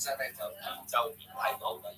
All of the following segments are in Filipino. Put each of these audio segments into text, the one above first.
身咧就揚州電睇到啦。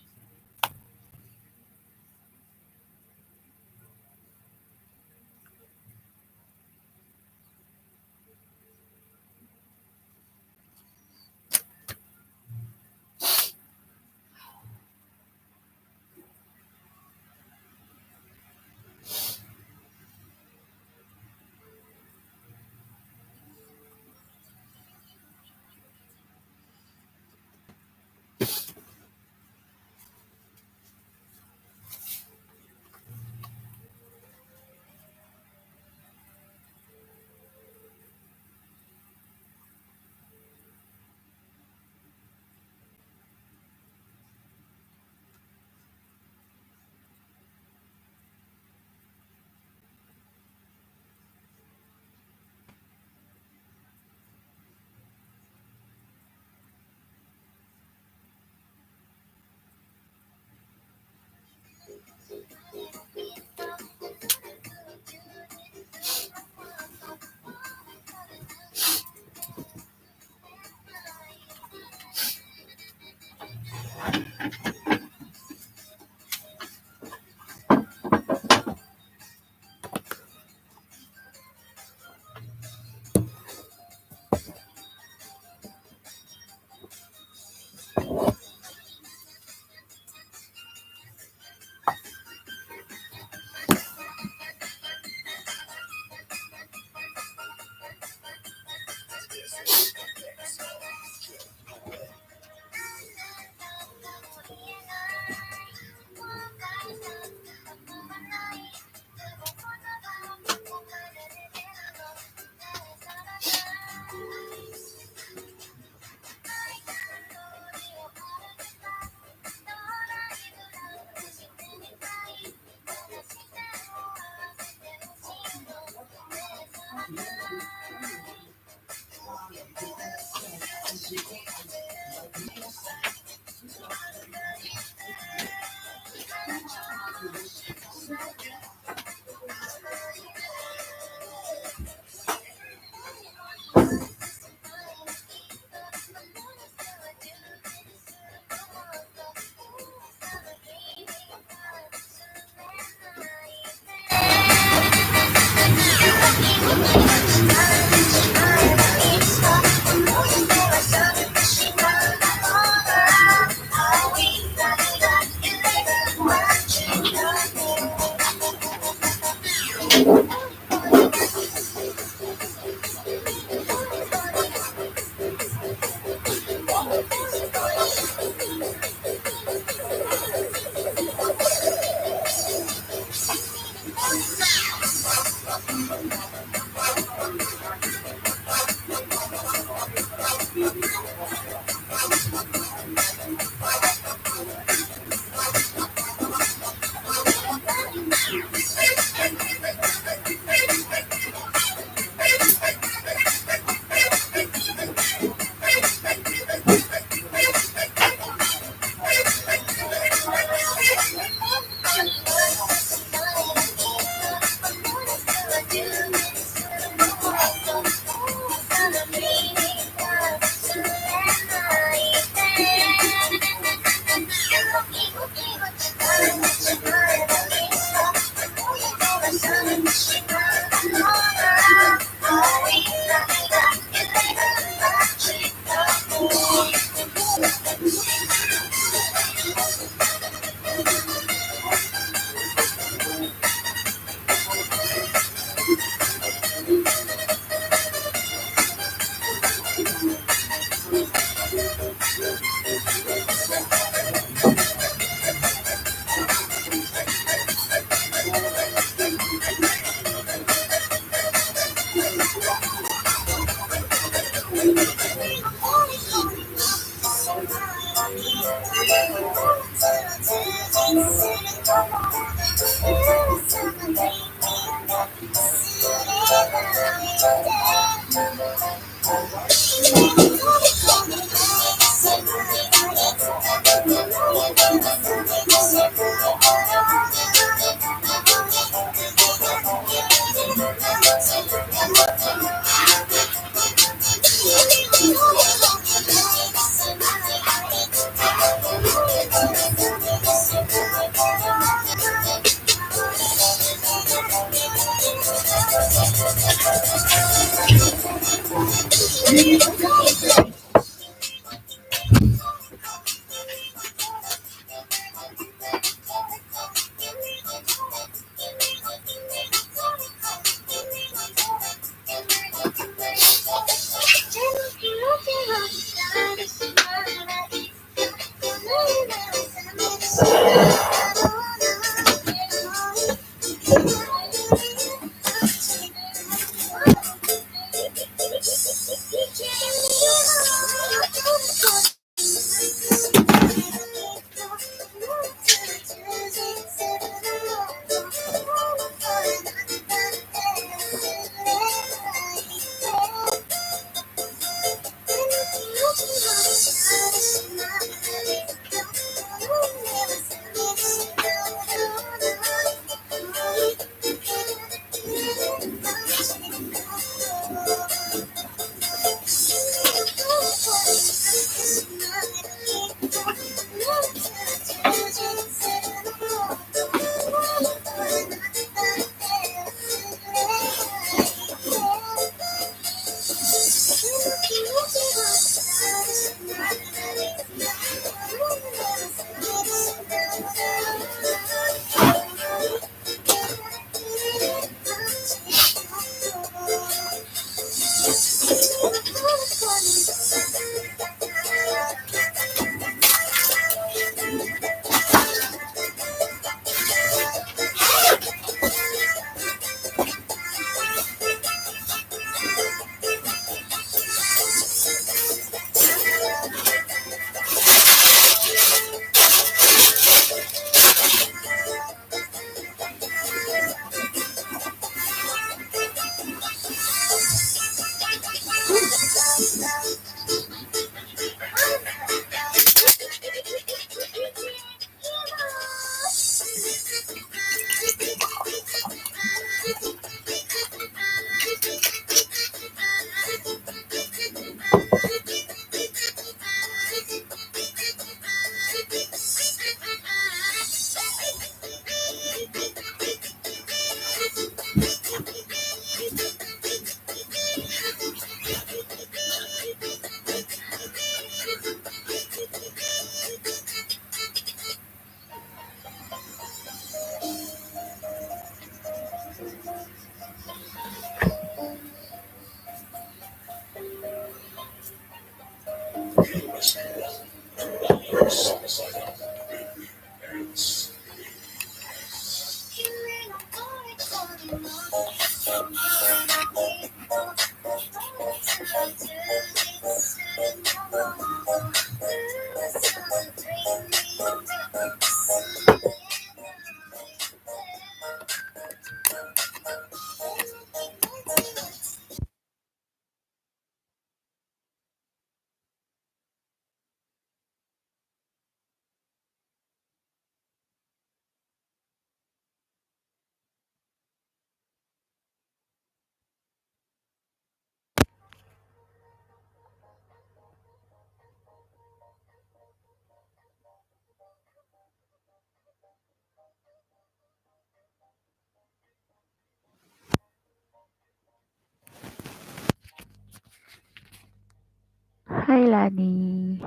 Hi, Lani.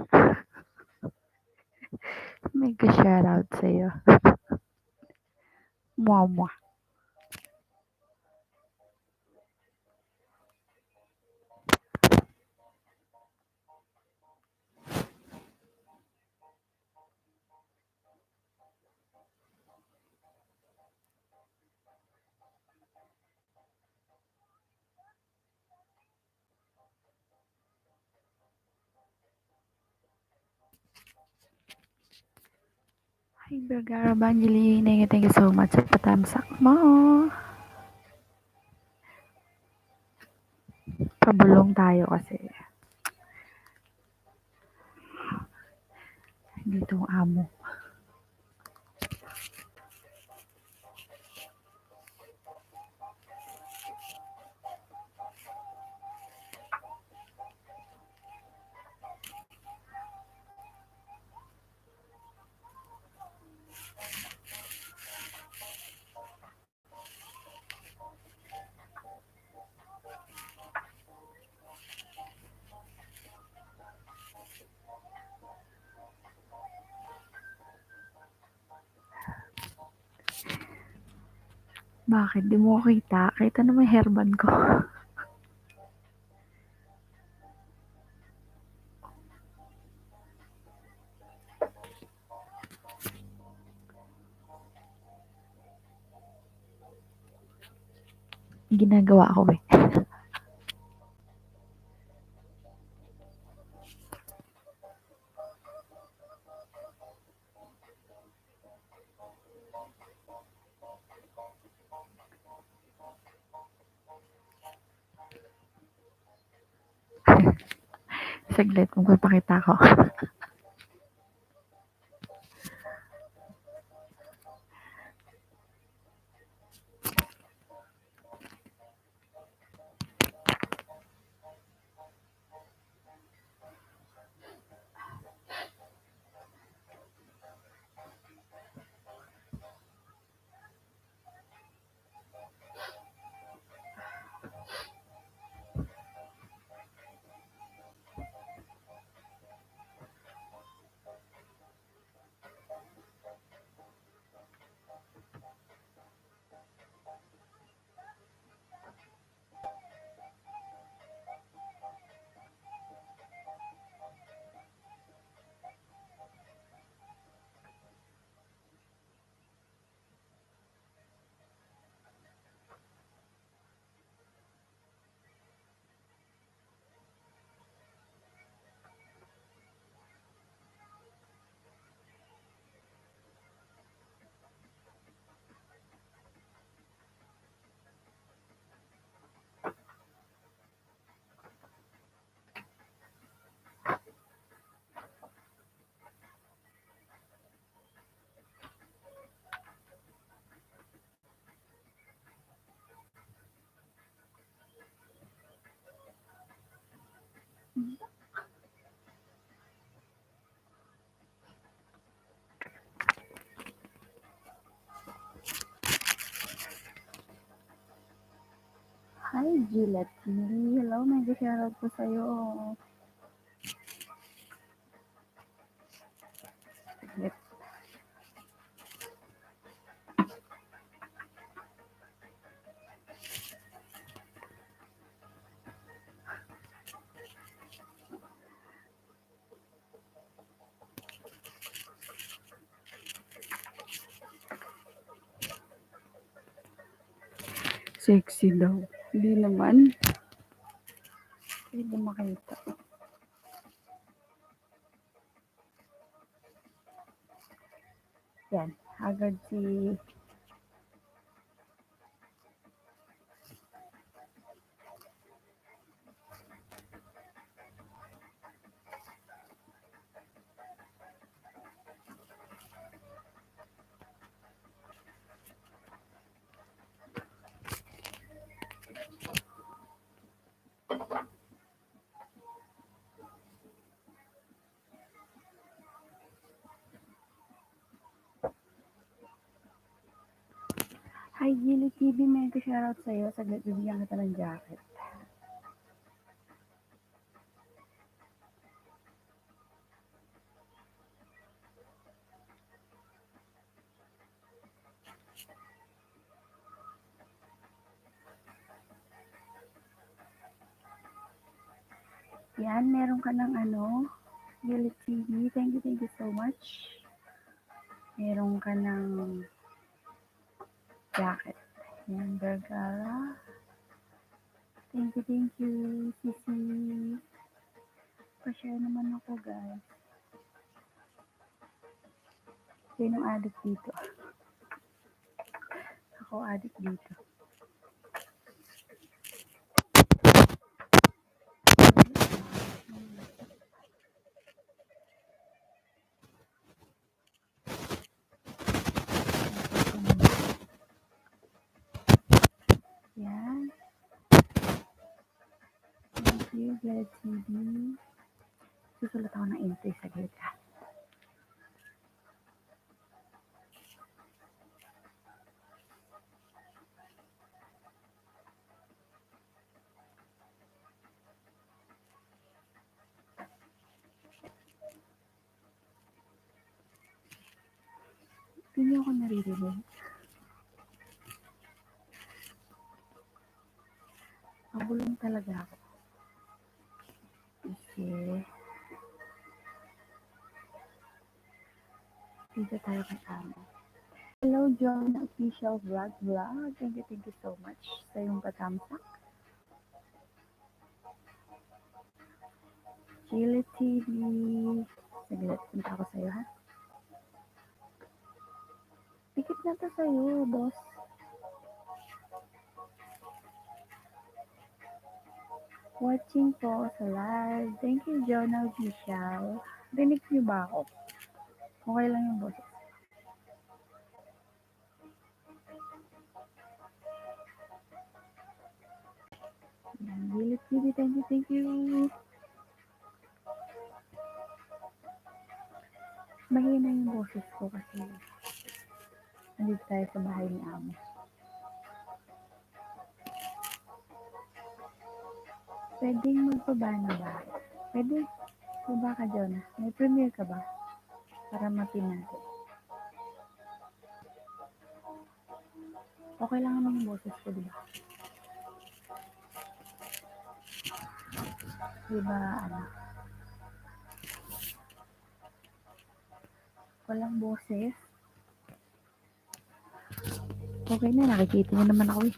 Mega shoutout sa'yo. Mwah, mwah. Hi, Vergara Banjali. Thank you so much sa patamsak mo. Pabulong tayo kasi. Dito ang amo. Bakit? Di mo kita? Kita naman hairban ko. Ginagawa ko eh. Saglit, magpapakita ko. Hi, Gillette TV. Hello, may shoutout po sa'yo. Saglit. Sexy daw. Hindi naman. Hindi makita. Yan. Agad si... Hi, Gillette TV. May shoutout sa'yo. Saglit, bibigyan kita ng jacket. Yan, meron ka ng ano, Gillette TV. Thank you so much. Meron ka ng jacket. Yan, Vergara. Thank you, Sisi. Pa-share naman ako, guys. Sinong addict dito? Ako addict dito. Yan. Thank you, Lyza TV. Susulat ako ng entry sa gilid. Hindi niyo ako naririnig. Pabulong talaga ako. Kasi dito tayo kasama. Hello, John, official vlog. Thank you so much sa iyong patamsak. Lyza TV. Saglit, punta ako sa'yo, ha? Pikit na to sa'yo, boss. Watching po sa live. Thank you, John official. Rinig niyo ba ako? Okay lang yung boses. Lyza TV, thank you. Mahina yung boses ko kasi nandito tayo sa bahay ni Amo. Pwedeng magpaba na ba? Pwede? Baba ka, Jonah. May premiere ka ba? Para mapin natin. Okay lang naman yung boses ko, diba? Diba, walang boses. Okay na, nakikita niyo naman ako eh.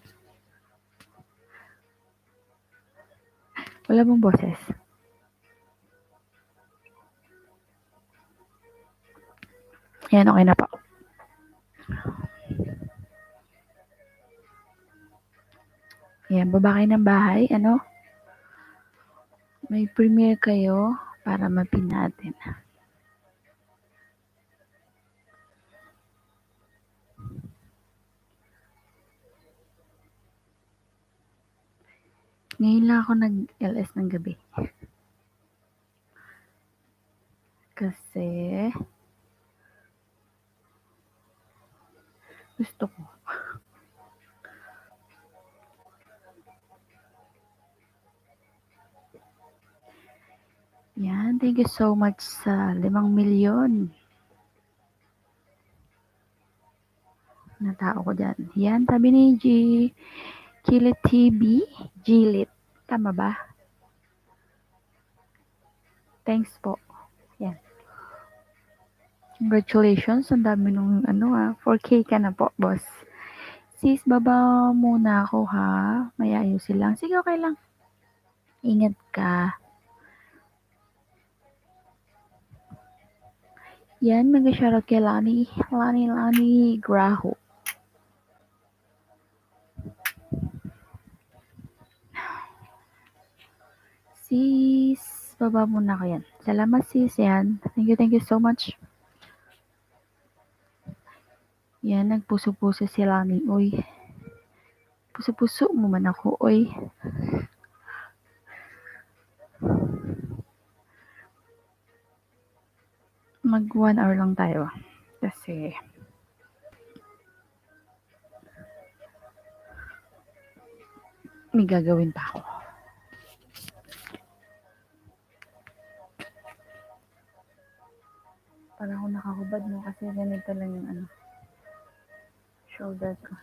Wala bang boses? Yan, okay na po. Yan, baba kayo ng bahay, may premiere kayo para mapin natin. Ngayon lang ako nag-LS ng gabi. Kasi gusto ko. Yan, thank you so much sa 5 milyon na tao ko dyan. Yan, sabi ni Gilit TV. Gilit. Tama ba? Thanks po. Yan. Congratulations. Ang dami nung 4K ka na po, boss. Sis, baba muna ako ha. May ayusin lang. Sige, okay lang. Ingat ka. Yan, mag-shoutout kay Lani Graho. Sis, baba muna ko yan. Salamat sis, yan. Thank you so much. Yan, nagpuso-puso si Lani. Uy, puso-puso mo man ako, uy. Mag 1 hour lang tayo. Kasi may gagawin pa ako. Para ako nakahubad mo kasi ganito lang yung shoulder ko.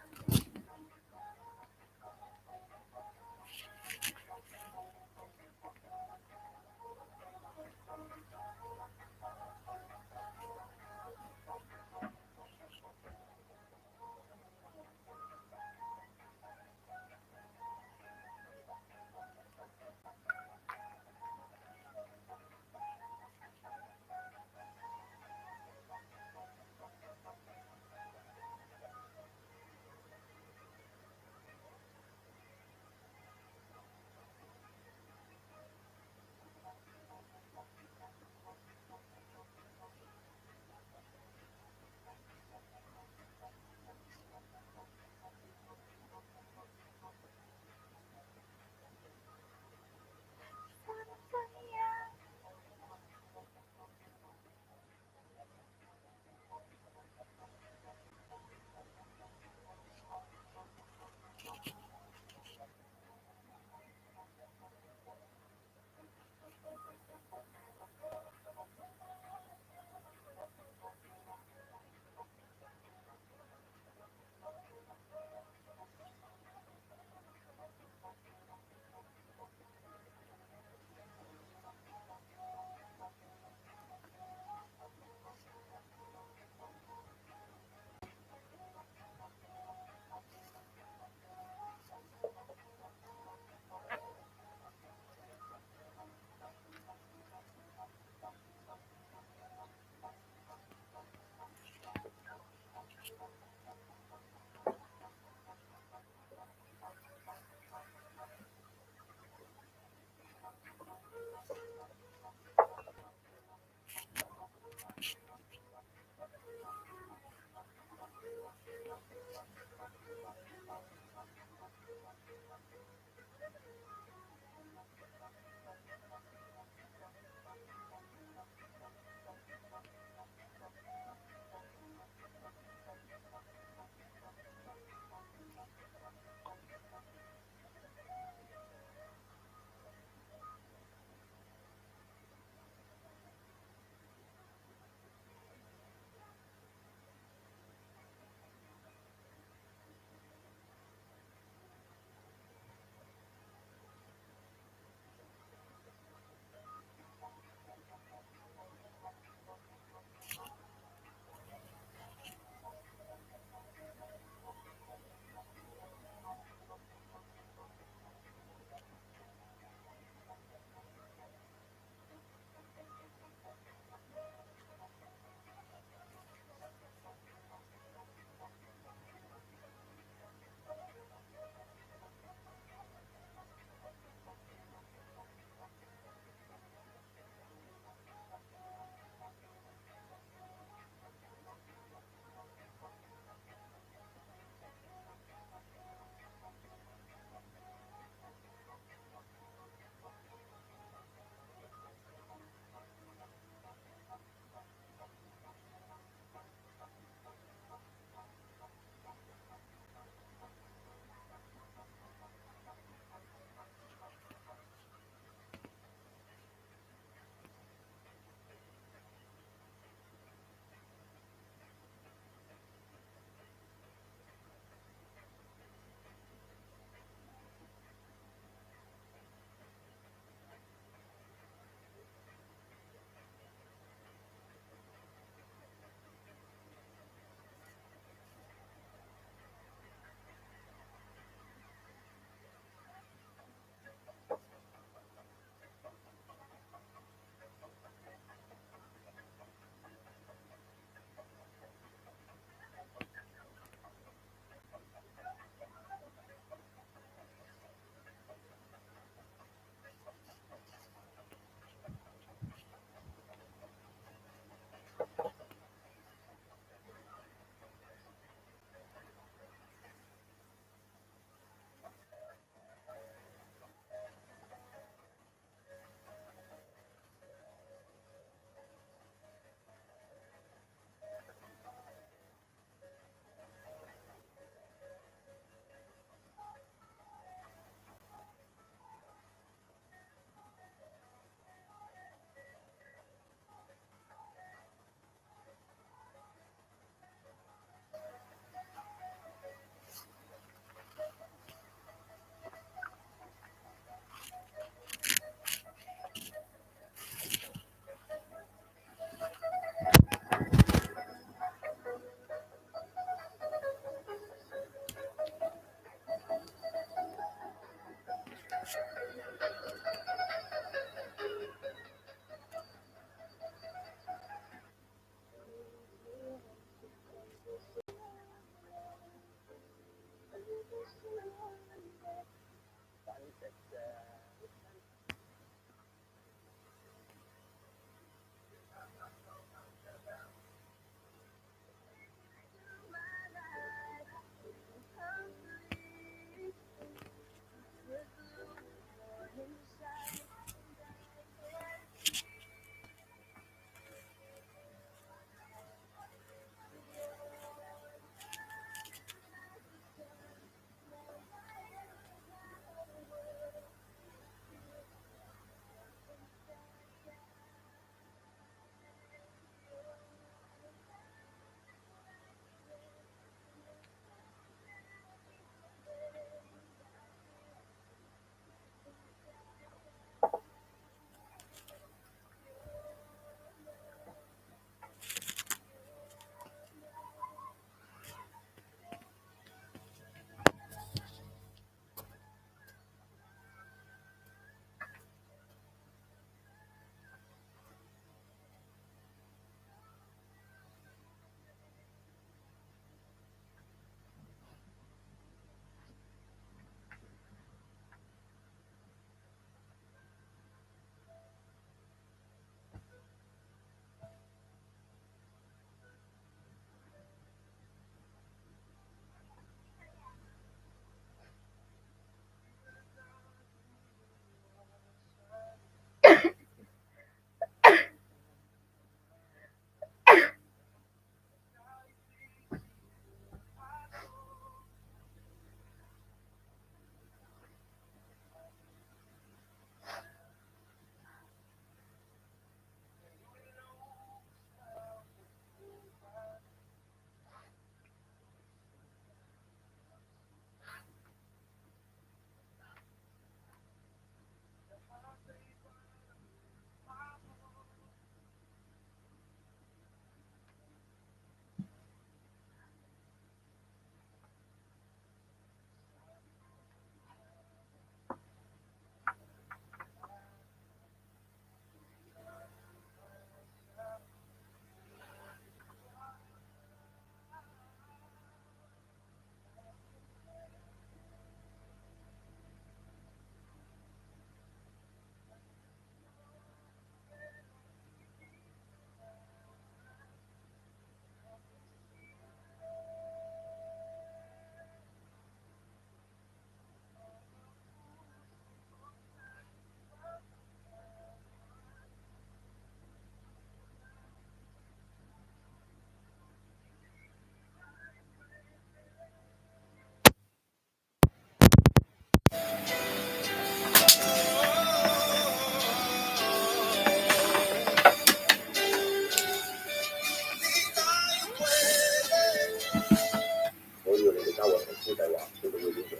劃佢哋會點樣？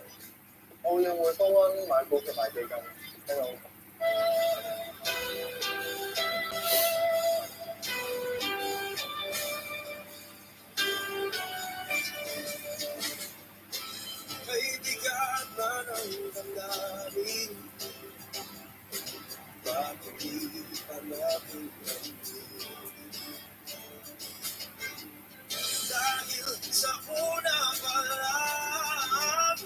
我認為多溫買股嘅買基金，聽好。Kaibigan man ang damdamin, bakit di palapit ng dahil sa una pa lamang,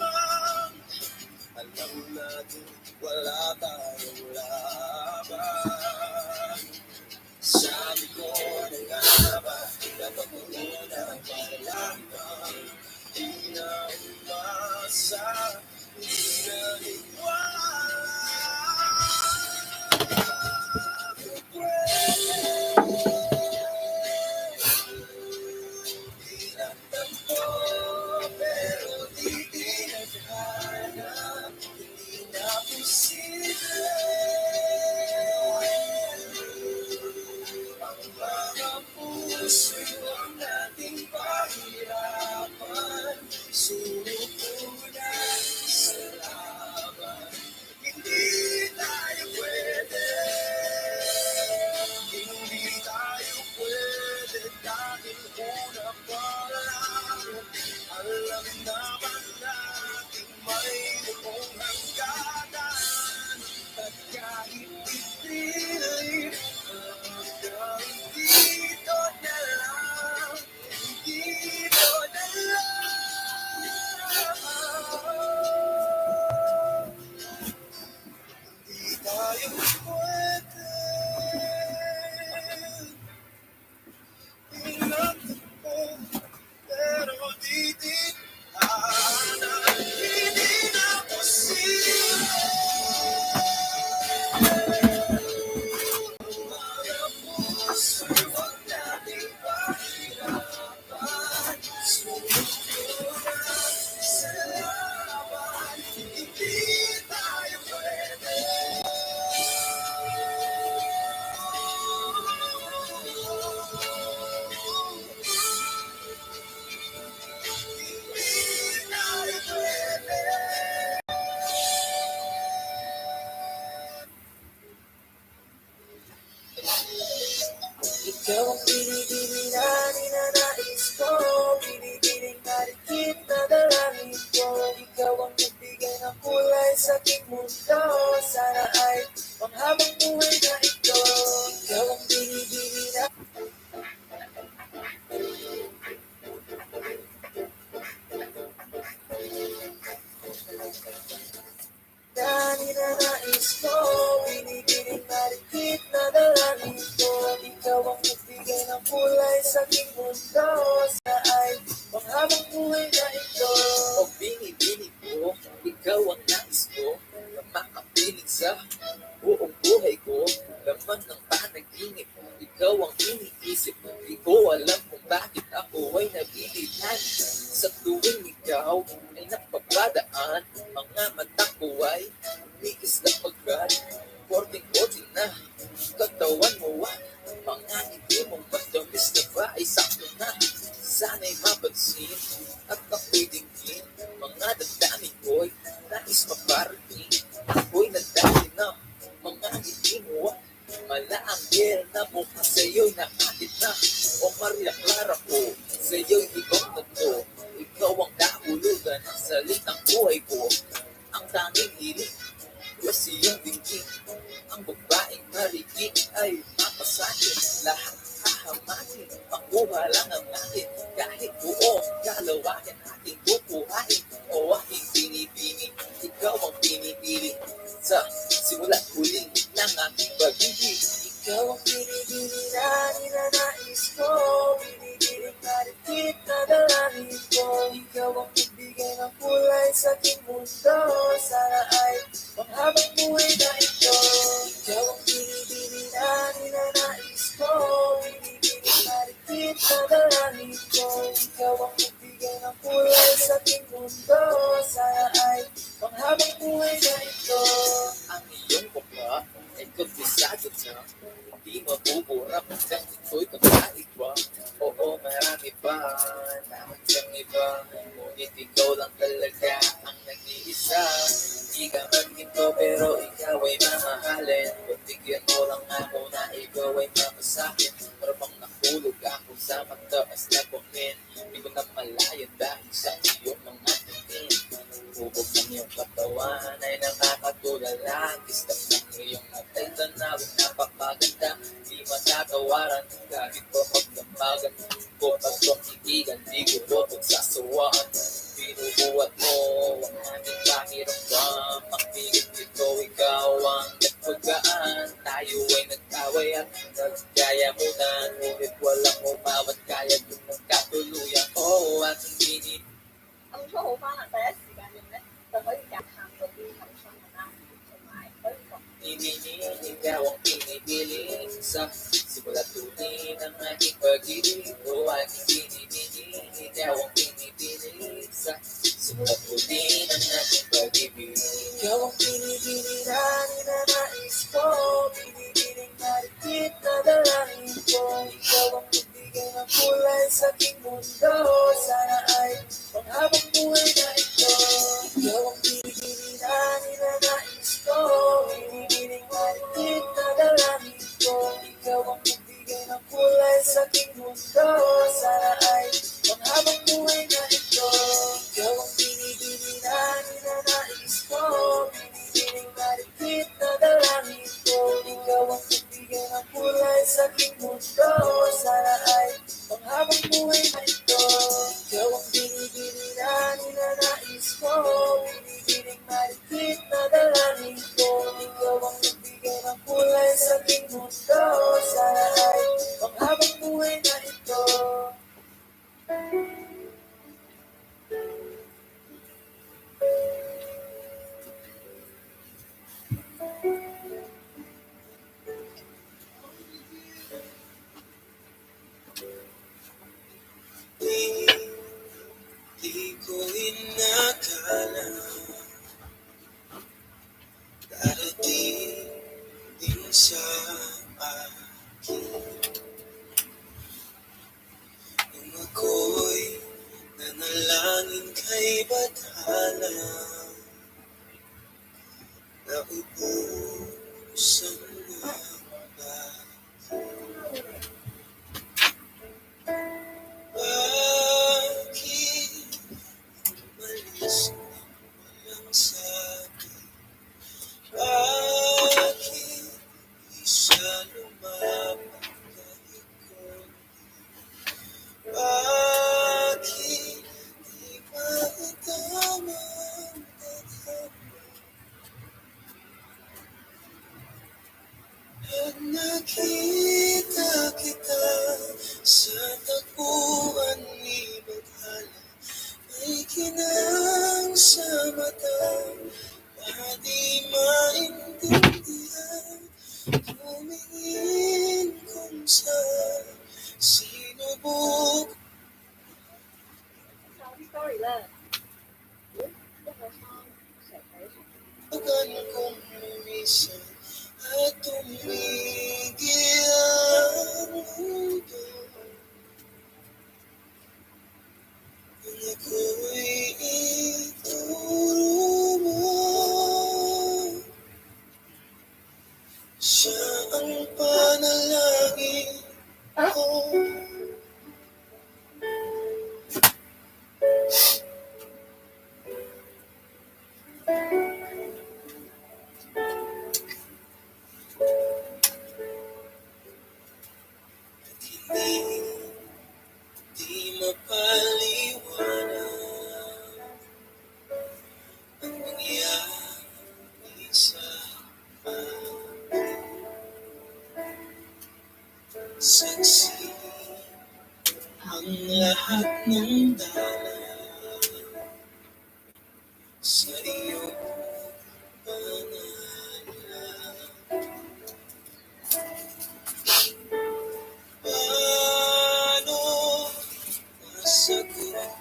alam natin wala tayong laban. Sabi ko na nga ba, dapat mo na malaman, di na umasa, di na iwala. Pero di dinadhana, hindi na posible. Ang mga puso'y huwag nating pahirapan, sunupunan sa laban. Hindi tayo pwede, hindi tayo pwede dahil una pa lang alam naman natin mayroong hangganan at kahit ipilit hanggang dito na lang, dito na lang. Hindi tayo pwede ingat mo, pero di dinadhana, hindi na posible. Mga puso'y huwag nating pahirapan, sunupunan sa laban. Hindi tayo pwede, hindi tayo pwede. Ikaw ang pinipili na ninanais ko, pinipiling marikit na dalangin ko. Ikaw ang nagbigay ng kulay sa aking mundo, sana ay panghabang buhay na ito. Ikaw ang pinipili na ninanais ko, pinipiling marikit na dalangin ko. Ikaw ang nagbigay ng kulay sa aking mundo, sana ay panghabang buhay na ito. O binibini ko, ikaw ang nais ko, na makapiling sa buong buhay ko. Laman ng panaginip, ikaw ang iniisip. Di ko alam kung bakit ako ay nabilihan. Sa tuwing ikaw ay napapadaan, mga mata ko ay umiis na pagkat korting-korting na katawan mo at mga ngiti mong matamis na ba ay sakto na. Sana'y mapansin at ako'y dinggin, mga damdamin ko'y nais maparating. Ako'y nagdahil na mga ngiti mo at malaanggel na mukha sa'yo'y nakakit na. O Maria Clara ko, sa'yo'y ibang tato. Ikaw ang nahulugan ng salitang buhay ko. Ang tanging hiling kasi yung dinggin, ang babaeng marikit ay mapasakin. Lahat hahamakin, makuha lang ang akin. Kahit buong kalawakan aking bubuhayin. O aking pinipili, ikaw ang pinipili. Sa simula't huling ng aking pag-ibig. Ikaw ang pinipili na ninanais ko, pinipiling marikit na dalangin ko. Ikaw ang nagbigay ng kulay sa aking mundo, sana ay panghabang buhay na ito. Ikaw ang pinipili na ninanais ko, pinipiling marikit na dalangin ko. Ikaw ang nagbigay ng kulay sa aking mundo, sana ay panghabang buhay na ito. Ang iyong mukha ay kabisado na, hindi mabubura hanggang ito'y kapaligwa. O oo, marami pa naman siyang iba, ngunit ikaw lang talaga ang nag-iisa. Di ka man ginto pero ikaw ay mamahalin, pagbigyan mo lang ako na ikaw ay mapasakin. Para bang nahulog ako sa mataas na bumin, di ko na malayan dahil sa iyong mga tingin. Hubog ng iyong katawan ay nakakatulala, kistak ng iyong matay tanawin napakaganda. Di matatawaran kahit pa magdamagan ko, pagkong igigan di ko po pagsasawaan. Binubuhat mo ang aking pakiramdam, makbigit ito ikaw ang nagpagaan. Tayo ay nag-away at nagkaya mo na, ngunit walang umawat kaya kung magkatuluyan. Oo, at hindi 他们说我花了第一時間用咧，就可以夾行到啲騰訊啊，同埋可以講。 ikaw ang pinipiling sa simula tuloy ng aking pag-ibig. O aking pinipiling, ikaw ang pinipiling sa simula tuloy ng aking pag-ibig. Ikaw ang pinipiling na ninanais ko, pinipiling marikit na dalangin ko. Ikaw ang magbigay ng kulay sa aking mundo, sana ay panghabang buhay na ito. Ikaw ang pinipiling na ninanais ko, pinipiling marikit na dalangin ko. Ikaw ang magbigay ng kulay sa aking mundo, sana ay panghabang buhay na ito. Ikaw ang pinipiling na ninanais ko, pinipiling marikit na dalangin ko. Ikaw ang magbigay ng kulay sa aking mundo, sana ay panghabang buhay na ito. Ikaw ang pinipiling na ninanais ko, pinipiling marikit na dalangin ko. Ikaw ang magbigay ng kulay sa aking mundo, sana ay panghabang buhay na ito. Di ko inakala darating din sa akin nung ako'y nanalangin kay Bathala na ubusan na ba. Bakit umalis na walang sabi? Bakit di siya lumapit kahit konti? Bakit di maitama ang tadhana? Pag nakita kita sa tagpuan ni Bathala, may kinang sa mata, di maintindihan. Tumingin kung sa sinubok. Sorry 了，任何商谁陪谁？ Huwag kong lumisan at tumigil ang mundo. Kung ako'y ituro mo, siya ang panalangin ko. Di mapaliwanag ang nangyari sa akin. Saksi ang lahat ng dala sa iyong pangalan. Paano masagot ang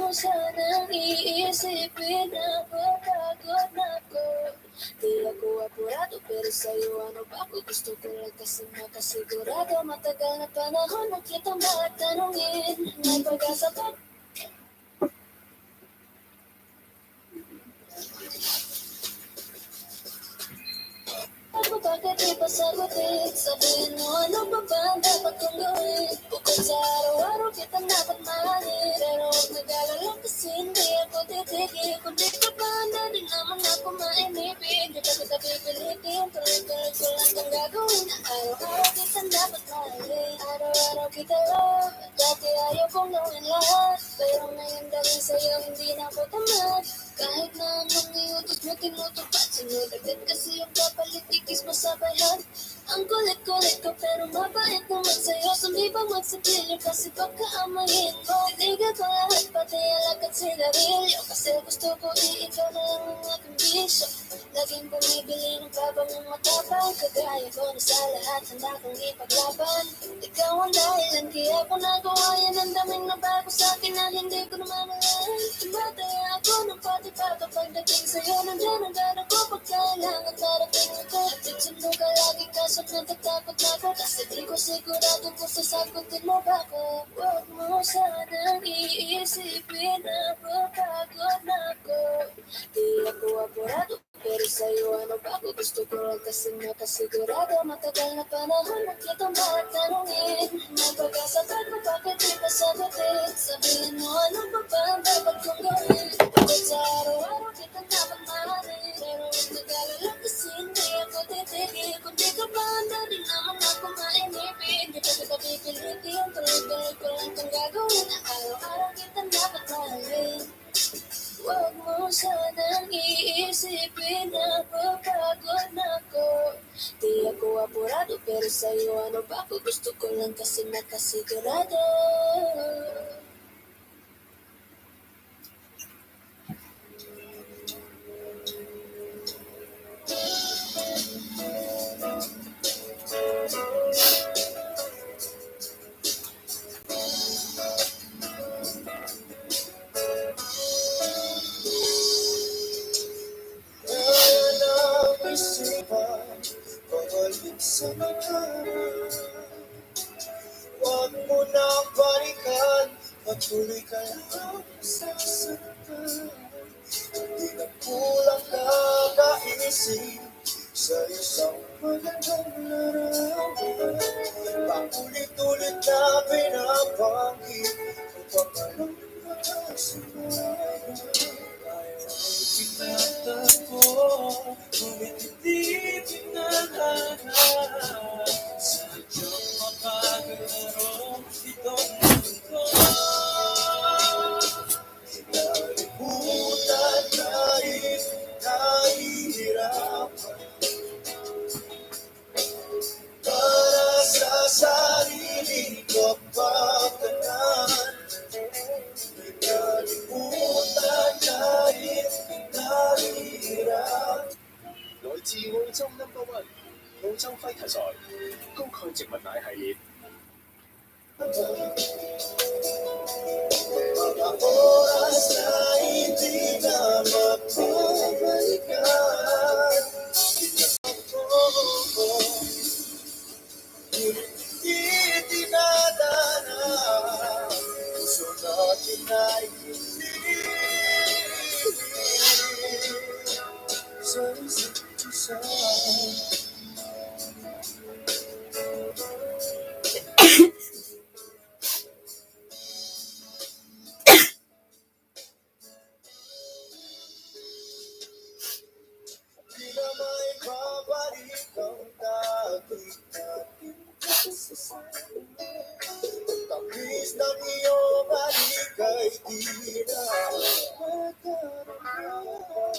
mo sanang iisipin na mapagod na ko. Di ako apurado pero sa'yo ano ba ako gusto ko lang kasi makasigurado. Matagal na panahon na kitang magtanungin. May pag-asa pa. Ako bakit di pa sagutin? Sabihin mo ano pa ba ang dapat kong gawin? Bukod sa araw-araw kitang dapat mahalin. Pero huwag nag-alala kasi hindi ako titigil. Kung di ka pa handa din naman ako maimibig. Di pa kita pipilitin, tuloy-tuloy ko lang kang gagawin. Araw-araw kitang dapat mahalin. Araw-araw kita love. Dati ayaw kong gawin lahat. Pero ngayon dahil sa'yo hindi na ako tamad. Kahit na ang mga utos mo tinutupad. Sinudagad kasi yung kapalit ikis mo sa bayan. Ang kulit-kulit ko pero mabait naman sa'yo. Sumibang magsibilyo kasi baka amayin mo. Titigan ko lahat pati alag at sigarilyo. Kasi gusto ko ikaw na lang ang aking bisyo. Laging bumibili ng babang matapang. Kagaya ko na sa lahat handa kong ipaglaban. Ikaw ang dahilan kaya ko nagawa yan. Ang daming nabago sa'kin na hindi ko naman alam. Tumataya ako ng pati-pato. Pagdating sa'yo nandiyan ang gana ko. Pagkailangan darating ako. Hatid sundo ka lagi kaso natatakot na ako. Kasi di ko sigurado kung sasagutin mo ba ako. Huwag mo sanang iisipin na mapagod na ako. Di ako apurado pero sa'yo ano ba ako gusto ko lang kasi makasigurado. Matagal na panahon na kitang magtanungin. May pag-asa ba kung bakit di pa sagutin? Sabihin mo ano pa ba ang dapat kong gawin? Bukod sa araw-araw kitang dapat mahalin. Pero huwag nag-alala kasi hindi ako titigil. Kung di ka ba handa din naman ako maimibig. Di pa kita pipilitin, tuloy-tuloy ko lang kang gagawin. Araw-araw kitang dapat mahalin. Huwag mo sanang iisipin na mapagod na ako. Di ako apurado pero sa'yo ano ba ako gusto ko lang kasi makasigurado. Pabalik sa mga huwag mo na balikan. Patuloy ka lang sa saktan. Hindi na kulang kakaisip sa isang magandang larawan. Paulit-ulit na pinapanggit upang alam makasigayan. Pinatako, ngunit hindi pinangalan. Sadyang makagalaro itong mundo. Kinalimutan kahit nahihirapan. Para sa sarili ko pagkanan. Kinalimutan kahit nahihirapan. 來自澳洲No.1澳洲輝題材高鈣植物奶系列。Mga oras na hindi na mapabalikan. Ngunit hindi dinadana. Puso natin ay hindi sa isa't isa. Di na may babalik ang dati natin kasasama. Tamis ng iyong balik ay di na madarama.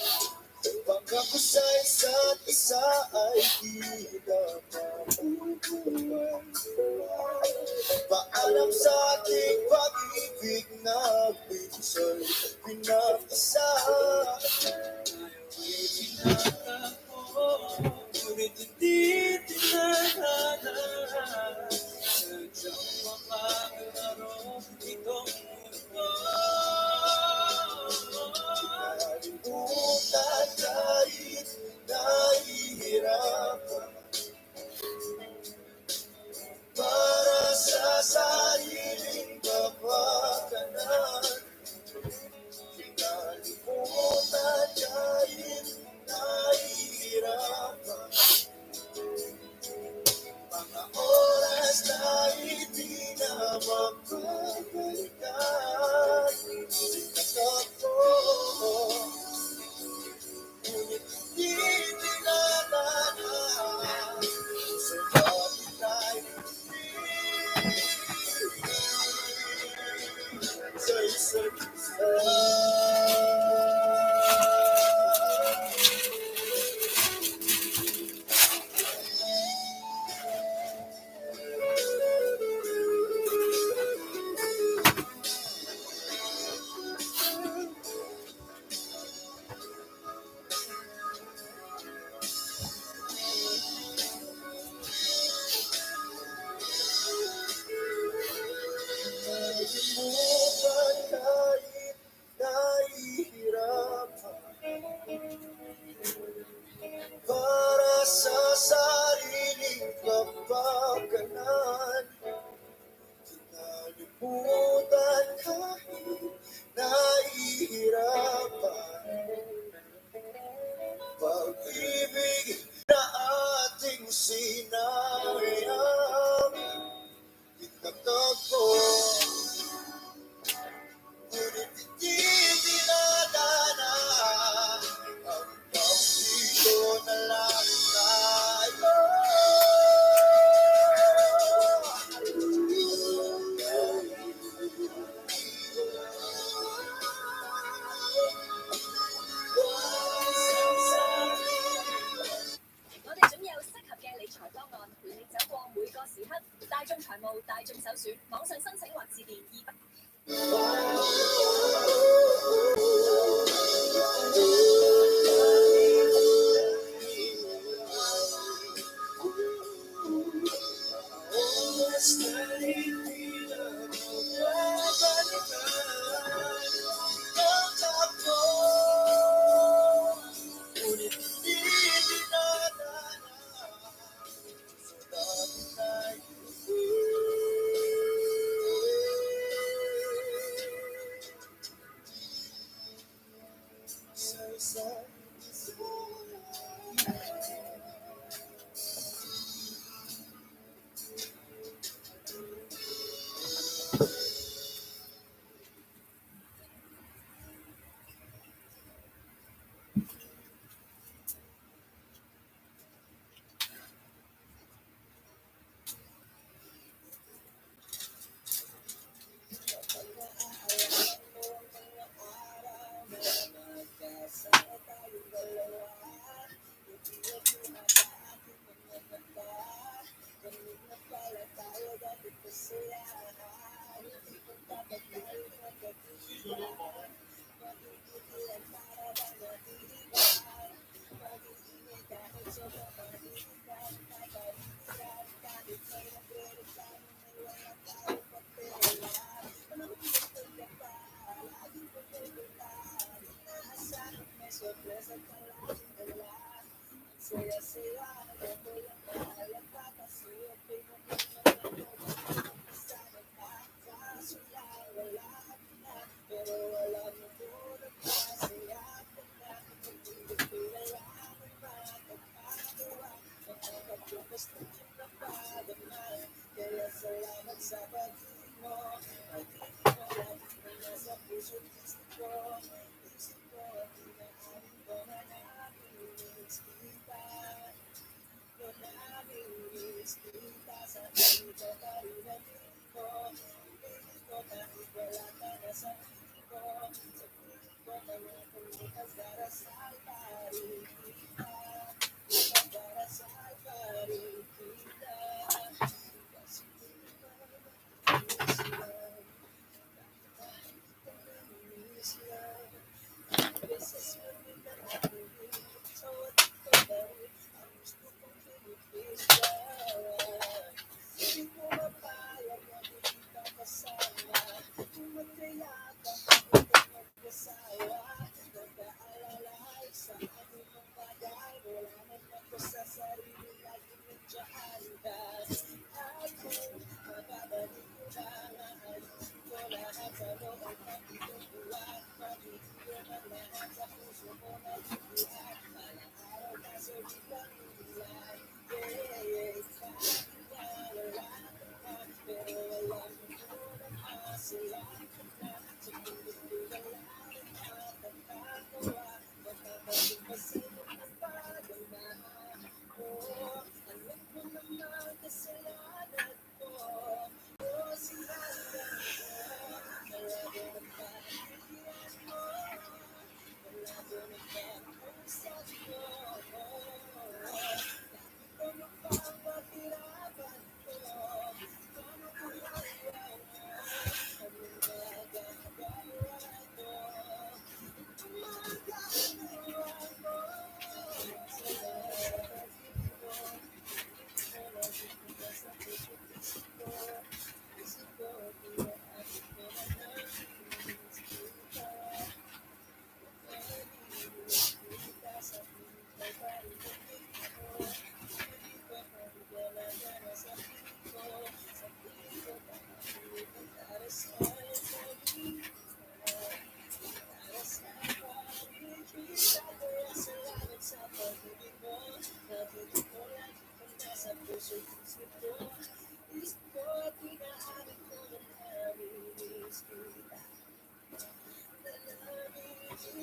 Pagkako sa isa't isa ay di na mabubuhay. Paalam sa ating pag-ibig na pinsay pinag-isa. Tayo'y pinatako, ngunit hindi tinanganan. Sadyang makagalaro itong mundo. babalikan ako. Ngunit di pinadana sa kapit ay sa isa't isa. Nalimutan kahit nahihirapan para sa sariling kapakanan. Nalimutan kahit nahihirapan pag-ibig na ating sinayang. Itatag ko, ngunit hindi dinadana hanggang dito na lang tayo.我哋總有適合嘅理財方案，陪你走過每個時刻。大眾財務，大眾首選，網上申請或致電200。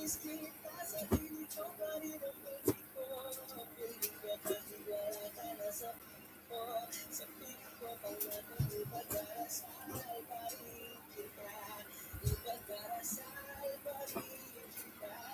Inis kita sa pilit ko pa rin ang pilit ko. Pilit ka pa tigala ka na sa pilit ko. Sa pilit ko pang natang ipagdarasal pa rin kita. Ipagdarasal pa rin kita.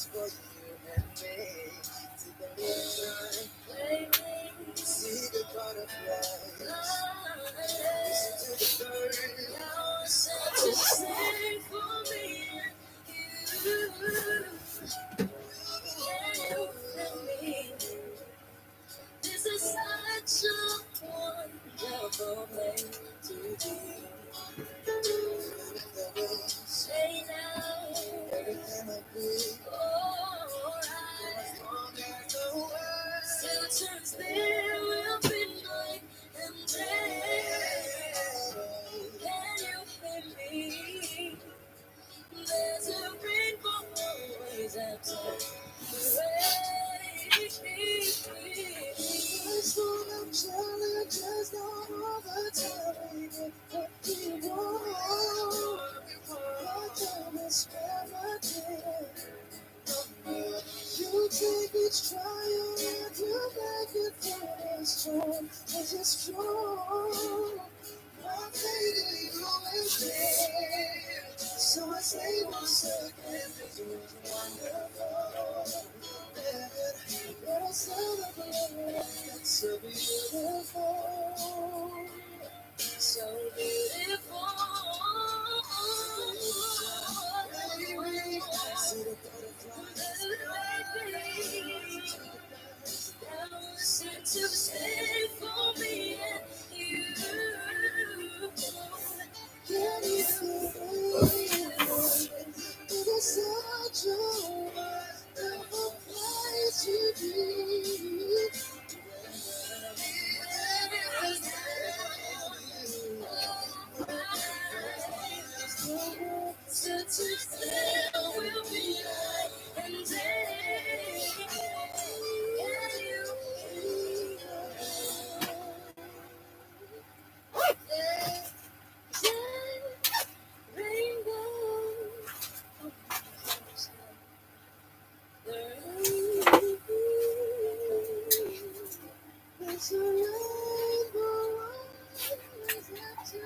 just for you and me. Take a little time, baby. See the butterflies. Listen to the birds. Now it's such a sing for me and you. You and me. This is such a wonderful place to be. Say now, everything will be alright. As long as the world still turns, there will be night and day. Can you hear me? There's a rainbow always after the rain. It's full of challenges, not all the time we get what we want. Our time is remedy. You take each trial and you make it strong, cause you're strong. My faith in you is there. So I say one second, it was wonderful. Let us celebrate, it's so beautiful. So beautiful. See the butterflies. To stay for me and you. Can you feel it is such a wonderful place to be. Will be night and day. Can you rainbow? There's a rainbow always after.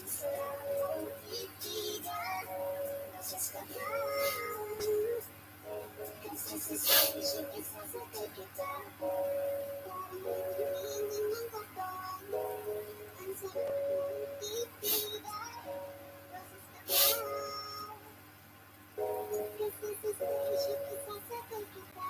sa'yo ibigay. Boses ka ba? Kasi sa station, isasakay kita. Parang humingi ng katawan. Ang sarap ibigay. Boses ka ba? Kasi sa station, isasakay kita.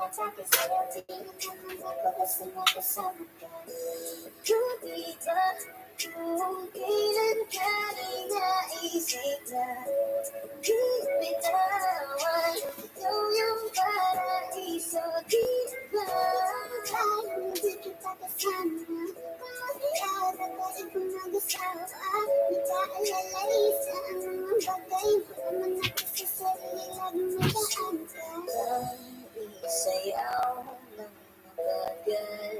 tumatake sa'yo, di naman ako gusto mo kasama ka. Kung di ba, kung kailan ka naisip na di bitawan, ikaw yung paraiso, di ba? Kaya hindi kita kasama, kumakiyat at pwede kong mag-asawa. Nagkaalalay sa mga bagay, di naman ako sa sarili, laging magaan ka. Ang isayaw ng matagal,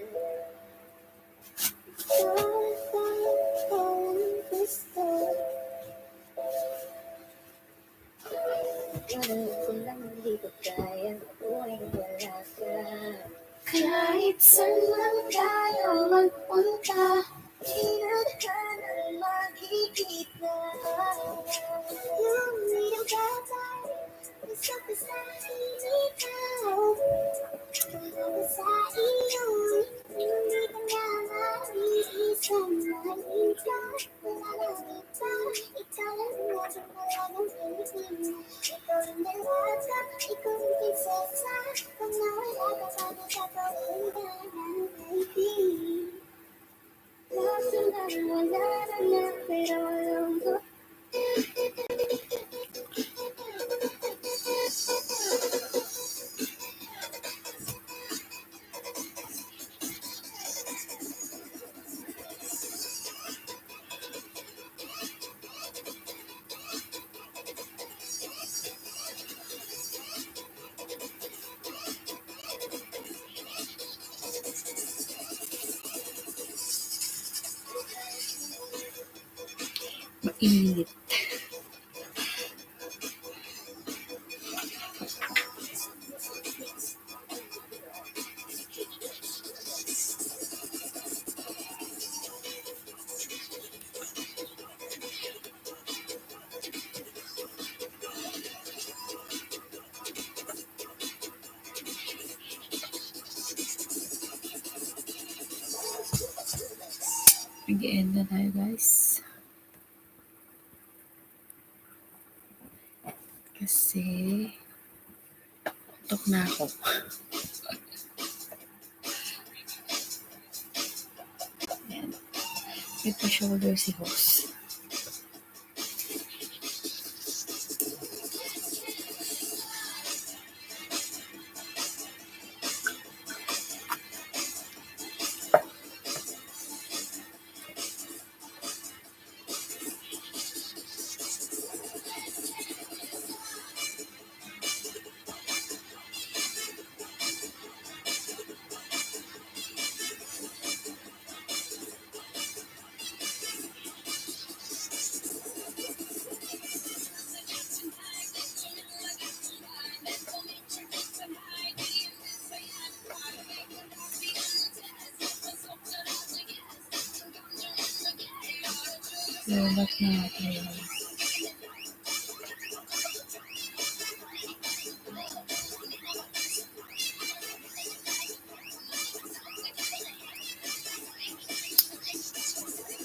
gusto. Ganun ko lang hindi ko kaya buhay wala ka. Kahit saan lang tayo magpunta, tinadhanang makikita. Yung iyong katay, gusto ko sa ikaw. Tulog sa iyo, hindi ka na maiisang malita. Wala lang iba, ikaw lang natin talagang Pilipina. Ikaw yung dalata, ikaw yung prinsesa. Kung nawala ka pa, di ka palingan ng baby. Kaso lang wala na, pero alam ko. Mainit. Mag-end na tayo, guys. Kasi antok na ako. Ayan. May pa-shoulder si host. Lobat na tayo.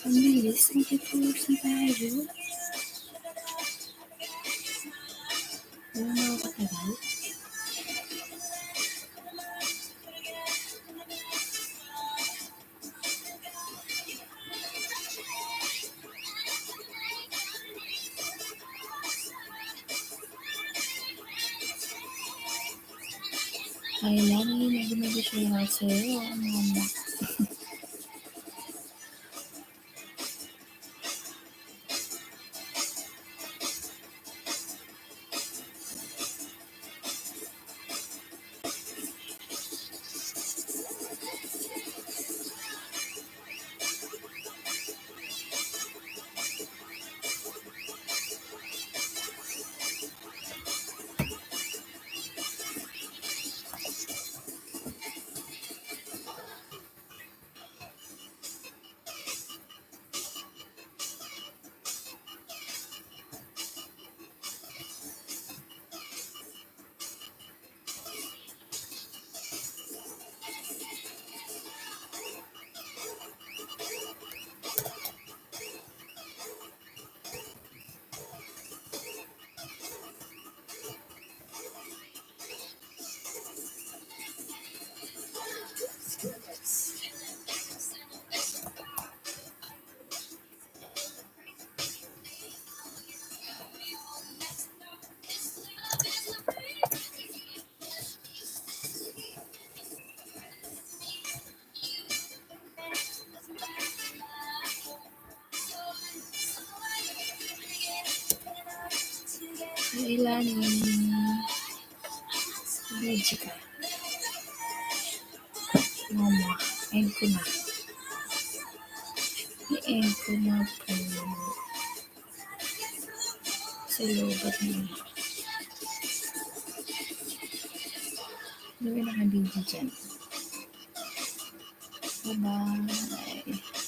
Ang bilis ng kitulos na tayo. Wala na ako katagal. Kailangan hindi siya sa'yo. Ano? Ilalim. Medyo ka. Mama, end ko na. I-end ko na po. Sa lobat na. Gawin na ka dito dyan. Bye-bye.